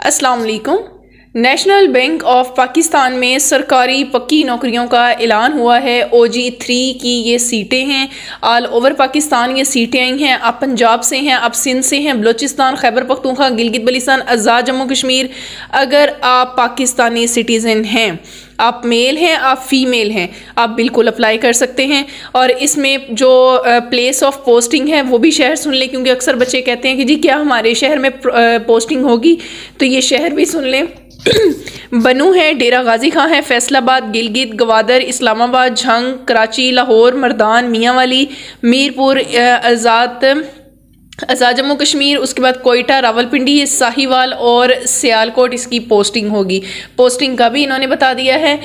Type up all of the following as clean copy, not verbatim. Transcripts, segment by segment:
अस्सलाम वालेकुम। National bank of Pakistan में सरकारी पक्की नौकरियों का ऐलान हुआ है। OG3 की ये सीटें हैं। ऑल ओवर पाकिस्तान ये सीटें आई हैं। आप पंजाब से हैं, आप सिंध से हैं, बलूचिस्तान, खैबर पख्तूनख्वा, गिलगित बल्तिस्तान, आज़ाद जम्मू कश्मीर। अगर आप पाकिस्तानी सिटीज़न हैं, आप मेल हैं, आप फीमेल हैं, आप बिल्कुल अप्लाई कर सकते हैं। और इसमें जो प्लेस ऑफ पोस्टिंग है वो भी शहर सुन लें, क्योंकि अक्सर बच्चे कहते हैं कि जी क्या हमारे शहर में पोस्टिंग होगी, तो ये शहर भी सुन लें। बनू है, डेरा गाजी खां है, फैसलाबाद, गिलगित, गवादर, इस्लामाबाद, झंग, कराची, लाहौर, मर्दान, मियांवाली, मीरपुर, आज़ाद जम्मू कश्मीर, उसके बाद कोयटा, रावलपिंडी, साहिवाल और सियालकोट इसकी पोस्टिंग होगी। पोस्टिंग का भी इन्होंने बता दिया है।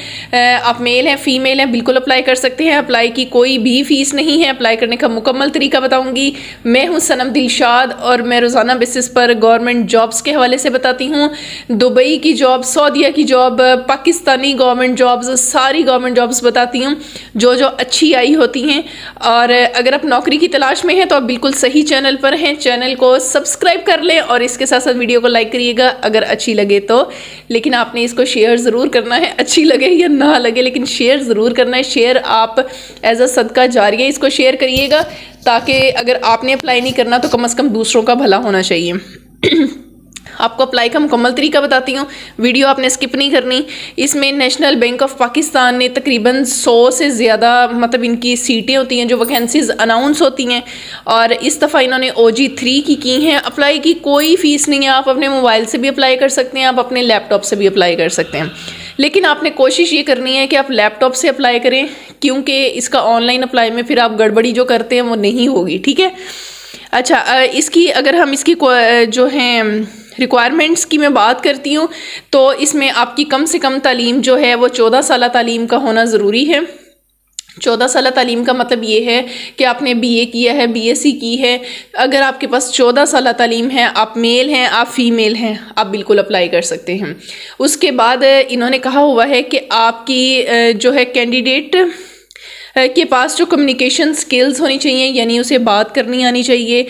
आप मेल हैं, फीमेल हैं, बिल्कुल अप्लाई कर सकते हैं। अप्लाई की कोई भी फ़ीस नहीं है। अप्लाई करने का मुकम्मल तरीका बताऊंगी। मैं हूं सनम दिलशाद और मैं रोज़ाना बेसिस पर गवर्नमेंट जॉब्स के हवाले से बताती हूँ। दुबई की जॉब, सऊदीया की जॉब, पाकिस्तानी गवर्नमेंट जॉब्स, सारी गवर्नमेंट जॉब्स बताती हूँ जो अच्छी आई होती हैं। और अगर आप नौकरी की तलाश में हैं तो आप बिल्कुल सही चैनल पर हैं। चैनल को सब्सक्राइब कर लें और इसके साथ साथ वीडियो को लाइक करिएगा अगर अच्छी लगे तो। लेकिन आपने इसको शेयर ज़रूर करना है, अच्छी लगे या ना लगे, लेकिन शेयर ज़रूर करना है। शेयर आप एज अ सदका जारिया इसको शेयर करिएगा, ताकि अगर आपने अप्लाई नहीं करना तो कम से कम दूसरों का भला होना चाहिए। आपको अप्लाई का मुकम्मल तरीका बताती हूँ, वीडियो आपने स्किप नहीं करनी। इसमें नेशनल बैंक ऑफ पाकिस्तान ने तकरीबन 100 से ज़्यादा इनकी सीटें होती हैं जो वैकेंसीज अनाउंस होती हैं, और इस दफ़ा इन्होंने OG3 की हैं। अप्लाई की कोई फ़ीस नहीं है। आप अपने मोबाइल से भी अप्लाई कर सकते हैं, आप अपने लैपटॉप से भी अप्लाई कर सकते हैं। लेकिन आपने कोशिश ये करनी है कि आप लैपटॉप से अप्लाई करें, क्योंकि इसका ऑनलाइन अप्लाई में फिर आप गड़बड़ी जो करते हैं वो नहीं होगी, ठीक है। अच्छा, इसकी अगर हम इसकी जो हैं रिक्वायरमेंट्स की मैं बात करती हूँ तो इसमें आपकी कम से कम तालीम जो है वो 14 साल तालीम का होना ज़रूरी है। 14 साल तालीम का मतलब ये है कि आपने BA किया है, BSc की है। अगर आपके पास 14 साल तालीम है, आप मेल हैं, आप फीमेल हैं, आप बिल्कुल अप्लाई कर सकते हैं। उसके बाद इन्होंने कहा हुआ है कि आपकी जो है कैंडिडेट के पास जो कम्युनिकेशन स्किल्स होनी चाहिए, यानी उसे बात करनी आनी चाहिए,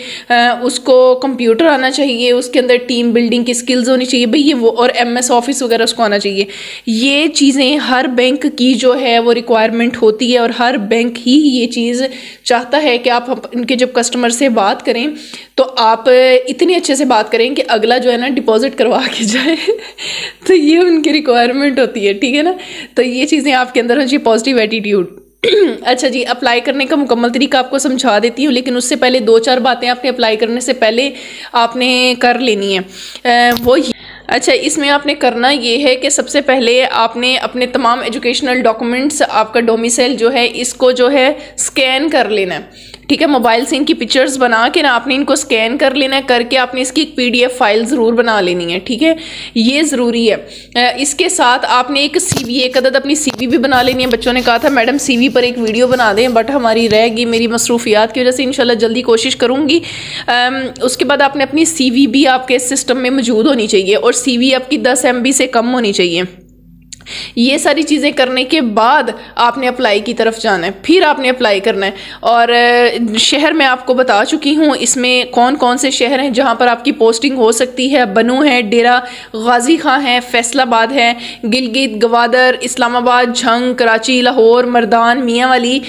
उसको कंप्यूटर आना चाहिए, उसके अंदर टीम बिल्डिंग की स्किल्स होनी चाहिए भाई ये वो, और MS ऑफिस वगैरह उसको आना चाहिए। ये चीज़ें हर बैंक की जो है वो रिक्वायरमेंट होती है, और हर बैंक ही ये चीज़ चाहता है कि आप उनके जब कस्टमर से बात करें तो आप इतने अच्छे से बात करें कि अगला जो है ना डिपॉजिट करवा के जाए। तो ये उनकी रिक्वायरमेंट होती है, ठीक है ना। तो ये चीज़ें आपके अंदर होनी चाहिए, पॉजिटिव एटीट्यूड। अच्छा जी, अप्लाई करने का मुकम्मल तरीका आपको समझा देती हूँ, लेकिन उससे पहले 2-4 बातें आपने अप्लाई करने से पहले आपने कर लेनी है। अच्छा, इसमें आपने करना ये है कि सबसे पहले आपने अपने तमाम एजुकेशनल डॉक्यूमेंट्स, आपका डोमिसाइल जो है इसको जो है स्कैन कर लेना है, ठीक है। मोबाइल से इनकी पिक्चर्स बना के ना आपने इनको स्कैन कर लेना है। करके आपने इसकी एक PDF फाइल ज़रूर बना लेनी है, ठीक है, ये ज़रूरी है। इसके साथ आपने एक CV, एक अदद अपनी CV भी बना लेनी है। बच्चों ने कहा था मैडम CV पर एक वीडियो बना दें, बट हमारी रह गई, मेरी मसरूफियात की वजह से। इंशाल्लाह जल्दी कोशिश करूँगी। उसके बाद आपने अपनी CV भी आपके सिस्टम में मौजूद होनी चाहिए, और CV आपकी 10 MB से कम होनी चाहिए। ये सारी चीज़ें करने के बाद आपने अप्लाई की तरफ जाना है, फिर आपने अप्लाई करना है। और शहर मैं आपको बता चुकी हूँ इसमें कौन कौन से शहर हैं जहाँ पर आपकी पोस्टिंग हो सकती है। बनू है, डेरा गाजी खां है, फैसलाबाद है, गिलगित, गवादर, इस्लामाबाद, झंग, कराची, लाहौर, मर्दान, मियांवाली,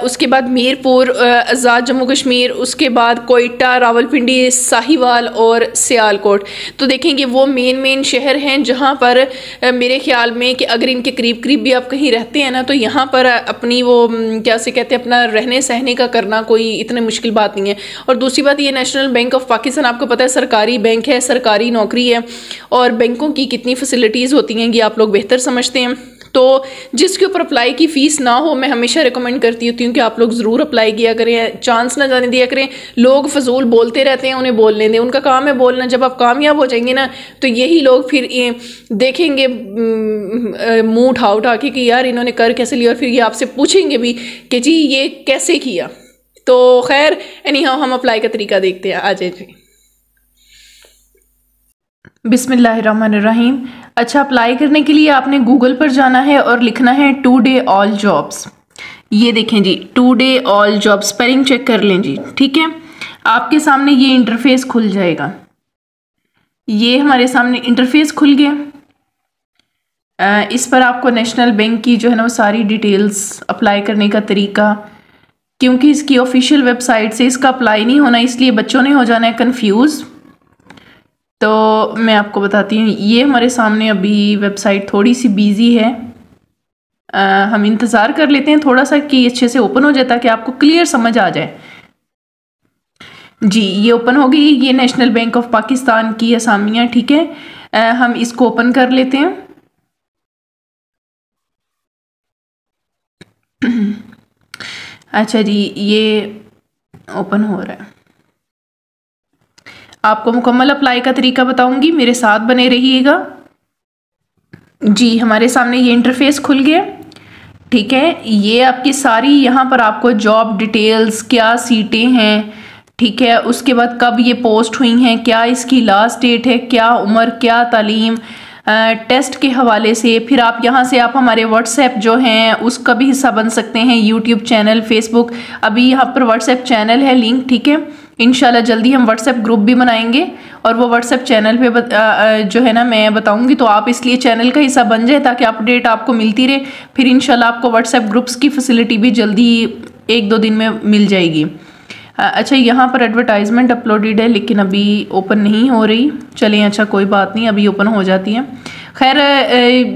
उसके बाद मीरपुर, आज़ाद जम्मू कश्मीर, उसके बाद कोयटा, रावलपिंडी, साहिवाल और सियालकोट। तो देखेंगे वो मेन शहर हैं जहाँ पर मेरे ख्याल में कि अगर इनके करीब भी आप कहीं रहते हैं ना, तो यहाँ पर अपनी वो क्या से कहते हैं अपना रहने सहने का करना कोई इतनी मुश्किल बात नहीं है। और दूसरी बात, ये नेशनल बैंक ऑफ पाकिस्तान आपको पता है सरकारी बैंक है, सरकारी नौकरी है, और बैंकों की कितनी फैसिलिटीज़ होती हैं ये आप लोग बेहतर समझते हैं। तो जिसके ऊपर अप्लाई की फ़ीस ना हो, मैं हमेशा रिकमेंड करती होती हूँ कि आप लोग ज़रूर अप्लाई किया करें, चांस ना जाने दिया करें। लोग फजूल बोलते रहते हैं, उन्हें बोलने दें, उनका काम है बोलना। जब आप कामयाब हो जाएंगे ना, तो यही लोग फिर ये देखेंगे मुँह उठा के कि यार इन्होंने कर कैसे लिया, और फिर ये आपसे पूछेंगे भी कि जी ये कैसे किया। तो खैर एनीहाउ हम अप्लाई का तरीका देखते हैं। आ जाए जी। बिस्मिल्लाहिर्रहमानिर्रहीम। अच्छा, अप्लाई करने के लिए आपने गूगल पर जाना है और लिखना है टुडे ऑल जॉब्स। ये देखें जी, today all jobs, spelling check कर लें जी, ठीक है। आपके सामने ये इंटरफेस खुल जाएगा। ये हमारे सामने इंटरफेस खुल गया। इस पर आपको नेशनल बैंक की जो है ना वो सारी डिटेल्स, अप्लाई करने का तरीका, क्योंकि इसकी ऑफिशियल वेबसाइट से इसका अप्लाई नहीं होना, इसलिए बच्चों ने हो जाना है कंफ्यूज। तो मैं आपको बताती हूँ, ये हमारे सामने अभी वेबसाइट थोड़ी सी बिजी है। हम इंतज़ार कर लेते हैं थोड़ा सा कि अच्छे से ओपन हो जाए ताकि आपको क्लियर समझ आ जाए। जी, ये ओपन हो गई। ये नेशनल बैंक ऑफ पाकिस्तान की असामियाँ, ठीक है। हम इसको ओपन कर लेते हैं। अच्छा जी, ये ओपन हो रहा है। आपको मुकम्मल अप्लाई का तरीका बताऊंगी, मेरे साथ बने रहिएगा। जी, हमारे सामने ये इंटरफेस खुल गया, ठीक है। ये आपकी सारी यहाँ पर आपको जॉब डिटेल्स, क्या सीटें हैं, ठीक है, उसके बाद कब ये पोस्ट हुई हैं, क्या इसकी लास्ट डेट है, क्या उम्र, क्या तालीम, टेस्ट के हवाले से। फिर आप यहाँ से आप हमारे व्हाट्सएप जो हैं उसका भी हिस्सा बन सकते हैं, यूट्यूब चैनल, फेसबुक। अभी यहाँ पर व्हाट्सएप चैनल है लिंक, ठीक है। इंशाल्लाह जल्दी हम व्हाट्सएप ग्रुप भी बनाएंगे और वो व्हाट्सएप चैनल पे जो है ना मैं बताऊंगी, तो आप इसलिए चैनल का हिस्सा बन जाए ताकि अपडेट आपको मिलती रहे। फिर इंशाल्लाह आपको व्हाट्सएप ग्रुप्स की फैसिलिटी भी जल्दी 1-2 दिन में मिल जाएगी। अच्छा, यहाँ पर एडवर्टाइजमेंट अपलोडेड है लेकिन अभी ओपन नहीं हो रही। चलें, अच्छा कोई बात नहीं, अभी ओपन हो जाती है। खैर,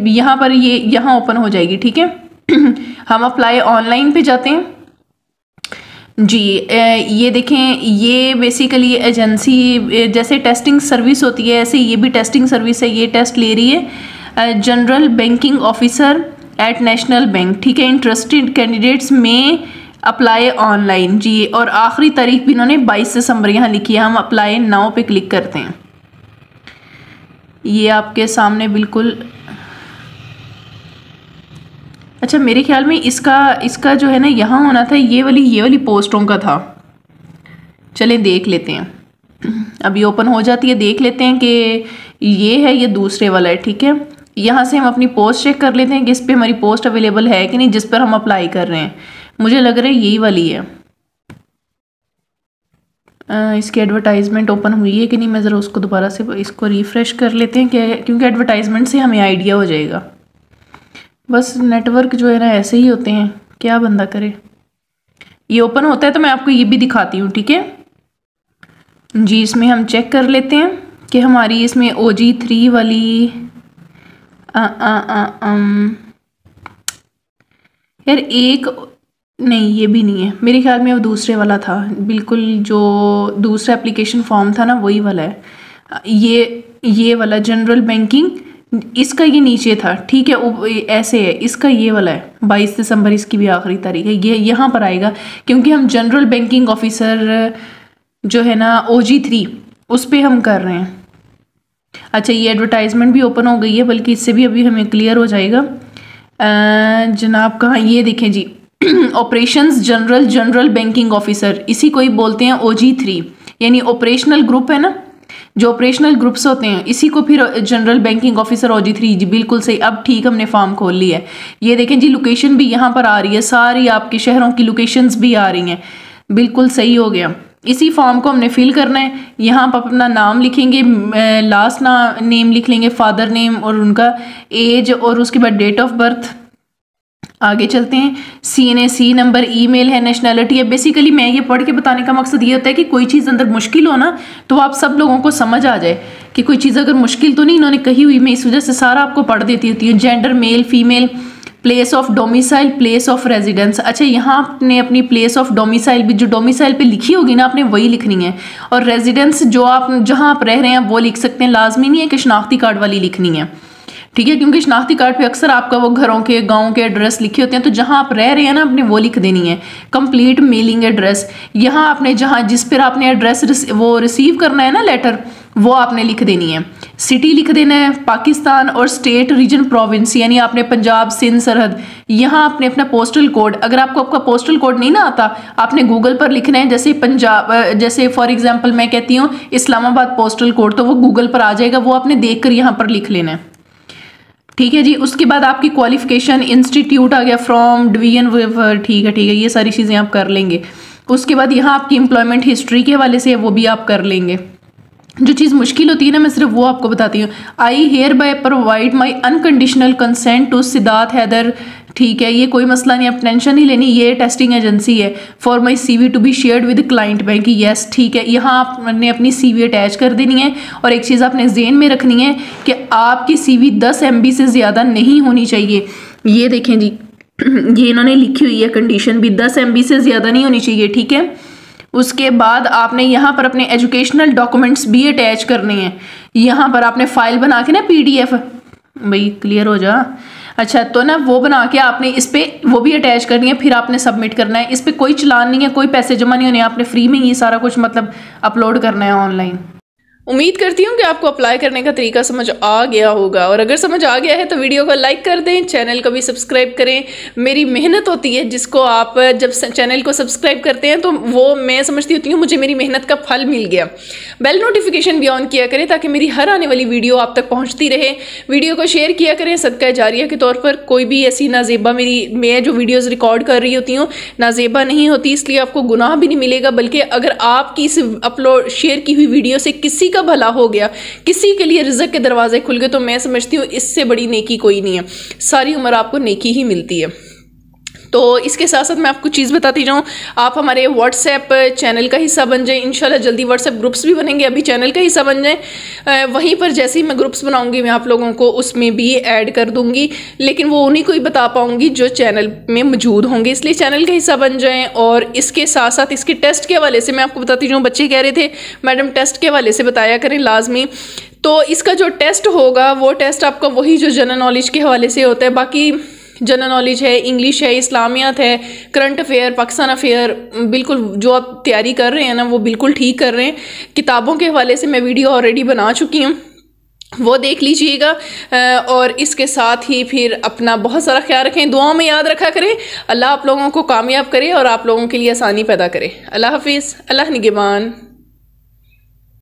यहाँ पर ये यहाँ ओपन हो जाएगी, ठीक है। हम अप्लाई ऑनलाइन पे जाते हैं। जी, ये देखें, ये बेसिकली एजेंसी जैसे टेस्टिंग सर्विस होती है ऐसे ये भी टेस्टिंग सर्विस है। ये टेस्ट ले रही है general banking officer eight national bank, ठीक है। इंटरेस्टेड कैंडिडेट्स में अप्लाई ऑनलाइन। जी, और आखिरी तारीख भी इन्होंने 22 दिसंबर यहाँ लिखी है। हम अप्लाई नाउ पे क्लिक करते हैं। ये आपके सामने बिल्कुल, अच्छा मेरे ख्याल में इसका जो है ना यहाँ होना था, ये वाली पोस्टों का था। चलें देख लेते हैं। अभी ओपन हो जाती है, देख लेते हैं कि ये है, ये दूसरे वाला है, ठीक है। यहाँ से हम अपनी पोस्ट चेक कर लेते हैं कि इस पर हमारी पोस्ट अवेलेबल है कि नहीं, जिस पर हम अप्लाई कर रहे हैं। मुझे लग रहा है यही वाली है। इसकी एडवर्टाइजमेंट ओपन हुई है कि नहीं, मैं ज़रा उसको दोबारा से इसको रिफ़्रेश कर लेते हैं क्योंकि एडवर्टाइजमेंट से हमें आइडिया हो जाएगा। बस नेटवर्क जो है ना ऐसे ही होते हैं, क्या बंदा करे। ये ओपन होता है तो मैं आपको ये भी दिखाती हूँ, ठीक है जी। इसमें हम चेक कर लेते हैं कि हमारी इसमें OG3 वाली यार एक नहीं, ये भी नहीं है मेरे ख्याल में, वो दूसरे वाला था बिल्कुल, जो दूसरा एप्लीकेशन फॉर्म था ना वही वाला है। ये वाला जनरल बैंकिंग, इसका ये नीचे था, ठीक है, ऐसे है। इसका ये वाला है 22 दिसंबर इसकी भी आखिरी तारीख है। ये यहाँ पर आएगा क्योंकि हम जनरल बैंकिंग ऑफिसर जो है ना OG3 उस पर हम कर रहे हैं। अच्छा, ये एडवर्टाइजमेंट भी ओपन हो गई है, बल्कि इससे भी अभी हमें क्लियर हो जाएगा। जनाब कहाँ, ये देखें जी, ऑपरेशंस जनरल बैंकिंग ऑफिसर, इसी को ही बोलते हैं OG3, यानी ऑपरेशनल ग्रुप है ना, जो ऑपरेशनल ग्रुप्स होते हैं इसी को फिर जनरल बैंकिंग ऑफिसर OG3। जी बिल्कुल सही, अब ठीक हमने फॉर्म खोल लिया है। ये देखें जी, लोकेशन भी यहाँ पर आ रही है, सारी आपके शहरों की लोकेशंस भी आ रही हैं, बिल्कुल सही हो गया। इसी फॉर्म को हमने फिल करना है। यहाँ पर अपना नाम लिखेंगे, लास्ट नेम लिख लेंगे, फादर नेम और उनका एज, और उसके बाद डेट ऑफ बर्थ। आगे चलते हैं। CNAC नंबर, ईमेल है, नेशनैलिटी है। बेसिकली मैं ये पढ़ के बताने का मकसद ये होता है कि कोई चीज़ अंदर मुश्किल हो ना तो आप सब लोगों को समझ आ जाए कि कोई चीज़ अगर मुश्किल तो नहीं इन्होंने कही हुई, मैं इस वजह से सारा आपको पढ़ देती होती हूँ। Gender male female, place of domicile, place of residence. अच्छा, यहाँ आपने अपनी प्लेस ऑफ डोमिसाइल भी जो डोमिसाइल पे लिखी होगी ना आपने वही लिखनी है, और रेजिडेंस जो आप जहाँ आप रह रहे हैं वो लिख सकते हैं। लाजमी नहीं है कि शनाख्ती कार्ड वाली लिखनी है, ठीक है, क्योंकि शनाख्ती कार्ड पे अक्सर आपका वो घरों के गांव के एड्रेस लिखे होते हैं, तो जहां आप रह रहे हैं ना आपने वो लिख देनी है। कंप्लीट मेलिंग एड्रेस, यहाँ आपने जहां जिस पर आपने एड्रेस वो रिसीव करना है ना लेटर, वो आपने लिख देनी है। सिटी लिख देना है पाकिस्तान, और स्टेट, रीजन, प्रोविंस, यानी आपने पंजाब, सिंध, सरहद। यहाँ आपने अपना पोस्टल कोड, अगर आपको आपका पोस्टल कोड नहीं ना आता आपने गूगल पर लिखना है। जैसे पंजाब, जैसे फॉर एग्जांपल मैं कहती हूँ इस्लामाबाद पोस्टल कोड, तो वो गूगल पर आ जाएगा, वो आपने देख कर यहाँ पर लिख लेना है, ठीक है जी। उसके बाद आपकी क्वालिफिकेशन, इंस्टीट्यूट आ गया, फ्रॉम, डिवीजन, ठीक है, ये सारी चीज़ें आप कर लेंगे। उसके बाद यहाँ आपकी एम्प्लॉयमेंट हिस्ट्री के हवाले से वो भी आप कर लेंगे। जो चीज़ मुश्किल होती है ना, मैं सिर्फ वो आपको बताती हूँ। I hereby provide my unconditional consent to Siddharth Haider. ठीक है, ये कोई मसला नहीं, आप टेंशन नहीं लेनी, ये टेस्टिंग एजेंसी है। For my CV to be shared with client bank, yes ठीक है। यहाँ आपने अपनी CV अटैच कर देनी है, और एक चीज़ आपने ज़हन में रखनी है कि आपकी CV 10 MB से ज़्यादा नहीं होनी चाहिए। ये देखें जी, ये इन्होंने लिखी हुई है कंडीशन भी, 10 MB से ज़्यादा नहीं होनी चाहिए, ठीक है। उसके बाद आपने यहाँ पर अपने एजुकेशनल डॉक्यूमेंट्स भी अटैच करने हैं। यहाँ पर आपने फाइल बना के ना PDF, भाई क्लियर हो जा, अच्छा तो ना वो बना के आपने इस पर वो भी अटैच करनी है, फिर आपने सबमिट करना है। इस पर कोई चलान नहीं है, कोई पैसे जमा नहीं होने, आपने फ्री में ये सारा कुछ मतलब अपलोड करना है ऑनलाइन। उम्मीद करती हूँ कि आपको अप्लाई करने का तरीका समझ आ गया होगा, और अगर समझ आ गया है तो वीडियो को लाइक कर दें, चैनल को भी सब्सक्राइब करें। मेरी मेहनत होती है जिसको आप जब चैनल को सब्सक्राइब करते हैं तो वो मैं समझती होती हूँ मुझे मेरी मेहनत का फल मिल गया। बेल नोटिफिकेशन भी ऑन किया करें ताकि मेरी हर आने वाली वीडियो आप तक पहुँचती रहे। वीडियो को शेयर किया करें सदका जारिया के तौर पर। कोई भी ऐसी नाजेबा मैं जो वीडियोज़ रिकॉर्ड कर रही होती हूँ नाजेबा नहीं होती, इसलिए आपको गुनाह भी नहीं मिलेगा, बल्कि अगर आपकी इस अपलोड शेयर की हुई वीडियो से किसी का भला हो गया, किसी के लिए रिज़्क़ के दरवाजे खुल गए, तो मैं समझती हूँ इससे बड़ी नेकी कोई नहीं है। सारी उम्र आपको नेकी ही मिलती है। तो इसके साथ साथ मैं आपको चीज़ बताती जाऊँ, आप हमारे व्हाट्सएप चैनल का हिस्सा बन जाएं। इंशाल्लाह जल्दी व्हाट्सएप ग्रुप्स भी बनेंगे, अभी चैनल का हिस्सा बन जाएं। वहीं पर जैसे ही मैं ग्रुप्स बनाऊंगी मैं आप लोगों को उसमें भी ऐड कर दूंगी, लेकिन वो उन्हीं को ही बता पाऊंगी जो चैनल में मौजूद होंगे, इसलिए चैनल का हिस्सा बन जाएँ। और इसके साथ साथ इसके टेस्ट के हवाले से मैं आपको बताती जाऊँ, बच्चे कह रहे थे मैडम टेस्ट के हवाले से बताया करें लाजमी। तो इसका जो टेस्ट होगा वो टेस्ट आपका वही जो जनरल नॉलेज के हवाले से होता है। बाकी जनरल नॉलेज है, इंग्लिश है, इस्लामियात है, करंट अफेयर, पाकिस्तान अफेयर, बिल्कुल जो आप तैयारी कर रहे हैं ना वो बिल्कुल ठीक कर रहे हैं। किताबों के हवाले से मैं वीडियो ऑलरेडी बना चुकी हूँ, वो देख लीजिएगा। और इसके साथ ही फिर अपना बहुत सारा ख्याल रखें, दुआओं में याद रखा करें। अल्लाह आप लोगों को कामयाब करे और आप लोगों के लिए आसानी पैदा करे। अल्लाह हाफिज़, अल्लाह निगहबान।